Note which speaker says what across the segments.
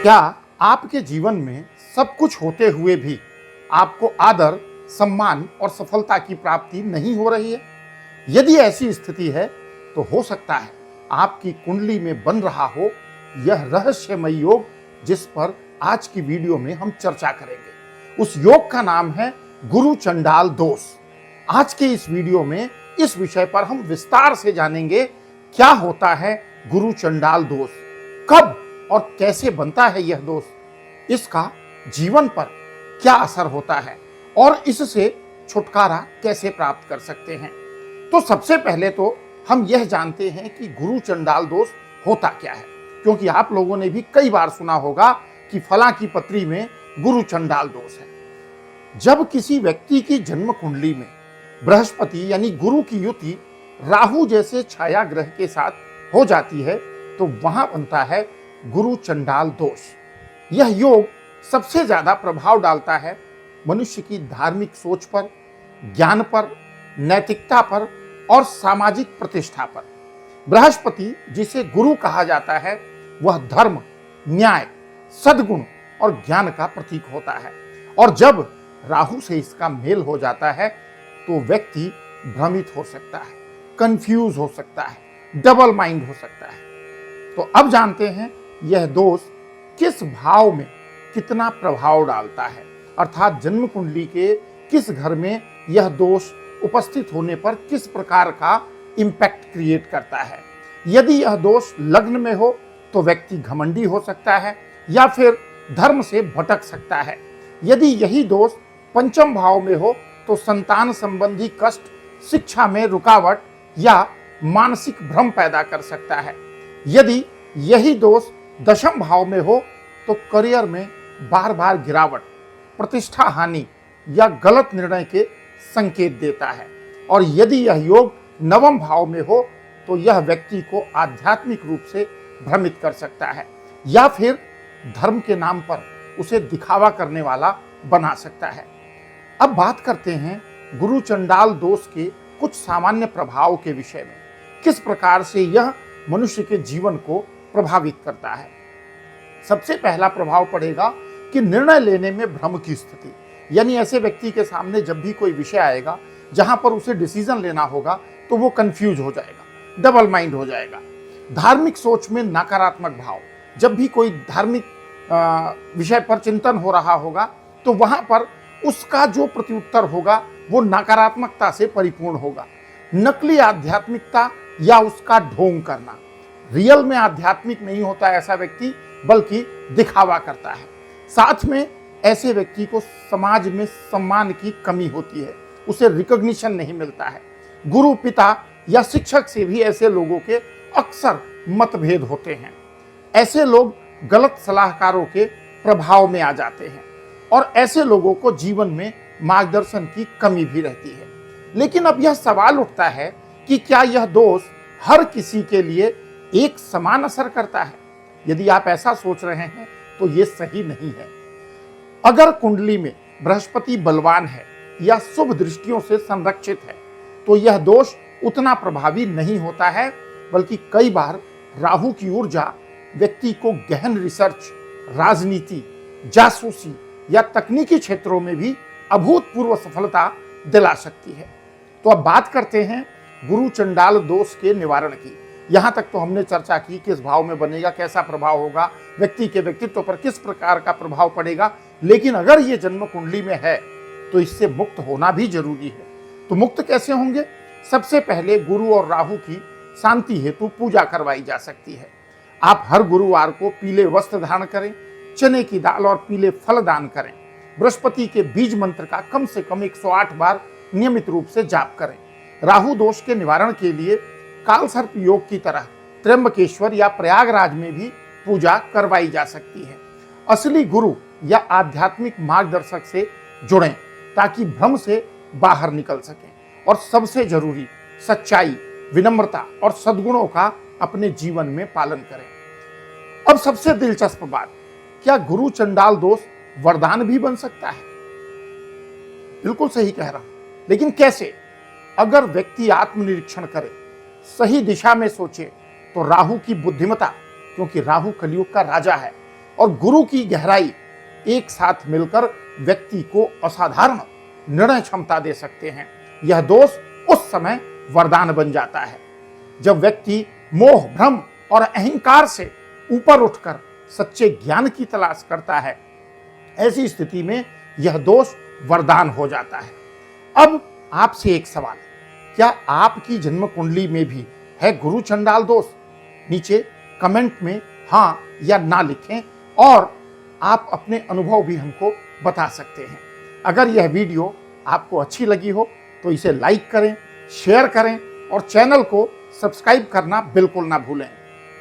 Speaker 1: क्या आपके जीवन में सब कुछ होते हुए भी आपको आदर, सम्मान और सफलता की प्राप्ति नहीं हो रही है? यदि ऐसी स्थिति है तो हो सकता है आपकी कुंडली में बन रहा हो यह रहस्यमय योग, जिस पर आज की वीडियो में हम चर्चा करेंगे। उस योग का नाम है गुरु चंडाल दोष। आज के इस वीडियो में इस विषय पर हम विस्तार से जानेंगे क्या होता है गुरु चंडाल दोष, कब और कैसे बनता है यह दोष, इसका जीवन पर क्या असर होता है और इससे छुटकारा कैसे प्राप्त कर सकते हैं। तो सबसे पहले तो हम यह जानते हैं कि गुरु चंडाल दोष होता क्या है, क्योंकि आप लोगों ने भी कई बार सुना होगा कि फलां की पत्री में गुरु चंडाल दोष है। जब किसी व्यक्ति की जन्म कुंडली में बृहस्पति यानी गुरु की युति राहु जैसे छाया ग्रह के साथ हो जाती है तो वहां बनता है गुरु चंडाल दोष। यह योग सबसे ज्यादा प्रभाव डालता है मनुष्य की धार्मिक सोच पर, ज्ञान पर, नैतिकता पर और सामाजिक प्रतिष्ठा पर। बृहस्पति जिसे गुरु कहा जाता है वह धर्म, न्याय, सद्गुण और ज्ञान का प्रतीक होता है, और जब राहु से इसका मेल हो जाता है तो व्यक्ति भ्रमित हो सकता है, कंफ्यूज हो सकता है, डबल माइंड हो सकता है। तो अब जानते हैं यह दोष किस भाव में कितना प्रभाव डालता है, अर्थात जन्म कुंडली के किस घर में यह दोष उपस्थित होने पर किस प्रकार का इंपैक्ट क्रिएट करता है। यदि यह दोष लग्न में हो तो व्यक्ति घमंडी हो सकता है या फिर धर्म से भटक सकता है। यदि यही दोष पंचम भाव में हो तो संतान संबंधी कष्ट, शिक्षा में रुकावट या मानसिक भ्रम पैदा कर सकता है। यदि यही दोष दशम भाव में हो तो करियर में बार बार गिरावट, प्रतिष्ठा हानि या गलत निर्णय के संकेत देता है। और यदि यह योग नवम भाव में हो तो यह व्यक्ति को आध्यात्मिक रूप से भ्रमित कर सकता है या फिर धर्म के नाम पर उसे दिखावा करने वाला बना सकता है। अब बात करते हैं गुरु चंडाल दोष के कुछ सामान्य प्रभाव के विषय में, किस प्रकार से यह मनुष्य के जीवन को प्रभावित करता है। सबसे पहला प्रभाव पड़ेगा कि निर्णय लेने में भ्रम की स्थिति, यानी ऐसे व्यक्ति के सामने जब भी कोई विषय आएगा जहां पर उसे डिसीजन लेना होगा तो वो कंफ्यूज हो जाएगा, डबल माइंड हो जाएगा। धार्मिक सोच में नकारात्मक भाव, जब भी कोई धार्मिक विषय पर चिंतन हो रहा होगा तो वहां पर उसका जो प्रत्युत्तर होगा वो नकारात्मकता से परिपूर्ण होगा। नकली आध्यात्मिकता या उसका ढोंग करना, रियल में आध्यात्मिक नहीं होता ऐसा व्यक्ति, बल्कि दिखावा करता है। साथ में ऐसे व्यक्ति को समाज में सम्मान की कमी होती है, उसे रिकॉग्निशन नहीं मिलता है। गुरु, पिता या शिक्षक से भी ऐसे लोगों के अक्सर मतभेद होते हैं। ऐसे लोग गलत सलाहकारों के प्रभाव में आ जाते हैं और ऐसे लोगों को जीवन में मार्गदर्शन की कमी भी रहती है। लेकिन अब यह सवाल उठता है कि क्या यह दोष हर किसी के लिए एक समान असर करता है? यदि आप ऐसा सोच रहे हैं तो यह सही नहीं है। अगर कुंडली में बृहस्पति बलवान है या शुभ दृष्टियों से संरक्षित है तो यह दोष उतना प्रभावी नहीं होता है, बल्कि कई बार राहु की ऊर्जा व्यक्ति को गहन रिसर्च, राजनीति, जासूसी या तकनीकी क्षेत्रों में भी अभूतपूर्व सफलता दिला सकती है। तो अब बात करते हैं गुरु चंडाल दोष के निवारण की। यहां तक तो हमने चर्चा की किस भाव में बनेगा, कैसा प्रभाव होगा, व्यक्ति के व्यक्तित्व पर किस प्रकार का प्रभाव पड़ेगा। लेकिन अगर ये जन्म कुंडली में है तो इससे मुक्त होना भी जरूरी है। तो मुक्त कैसे होंगे? सबसे पहले गुरु और राहु की शांति हेतु पूजा करवाई जा सकती है। आप हर गुरुवार को पीले वस्त्र धारण करें, चने की दाल और पीले फल दान करें। बृहस्पति के बीज मंत्र का कम से कम 108 बार नियमित रूप से जाप करें। राहु दोष के निवारण के लिए कालसर्प योग की तरह त्र्यंबकेश्वर या प्रयागराज में भी पूजा करवाई जा सकती है। असली गुरु या आध्यात्मिक मार्गदर्शक से जुड़ें ताकि भ्रम से बाहर निकल सकें। और सबसे जरूरी, सच्चाई, विनम्रता और सद्गुणों का अपने जीवन में पालन करें। अब सबसे दिलचस्प बात, क्या गुरु चंडाल दोष वरदान भी बन सकता है? बिल्कुल सही कह रहा हूं, लेकिन कैसे? अगर व्यक्ति आत्मनिरीक्षण करे, सही दिशा में सोचे तो राहु की बुद्धिमता, क्योंकि राहु कलयुग का राजा है, और गुरु की गहराई एक साथ मिलकर व्यक्ति को असाधारण निर्णय क्षमता दे सकते हैं। यह दोष उस समय वरदान बन जाता है जब व्यक्ति मोह, भ्रम और अहंकार से ऊपर उठकर सच्चे ज्ञान की तलाश करता है। ऐसी स्थिति में यह दोष वरदान हो जाता है। अब आपसे एक सवाल, क्या आपकी जन्म कुंडली में भी है गुरु चंडाल दोष? नीचे कमेंट में हाँ या ना लिखें और आप अपने अनुभव भी हमको बता सकते हैं। अगर यह वीडियो आपको अच्छी लगी हो तो इसे लाइक करें, शेयर करें और चैनल को सब्सक्राइब करना बिल्कुल ना भूलें।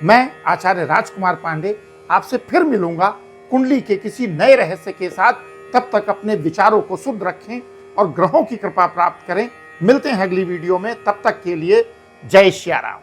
Speaker 1: मैं आचार्य राजकुमार पांडे आपसे फिर मिलूंगा कुंडली के किसी नए रहस्य के साथ। तब तक अपने विचारों को शुद्ध रखें और ग्रहों की कृपा प्राप्त करें। मिलते हैं अगली वीडियो में, तब तक के लिए जय श्री राम।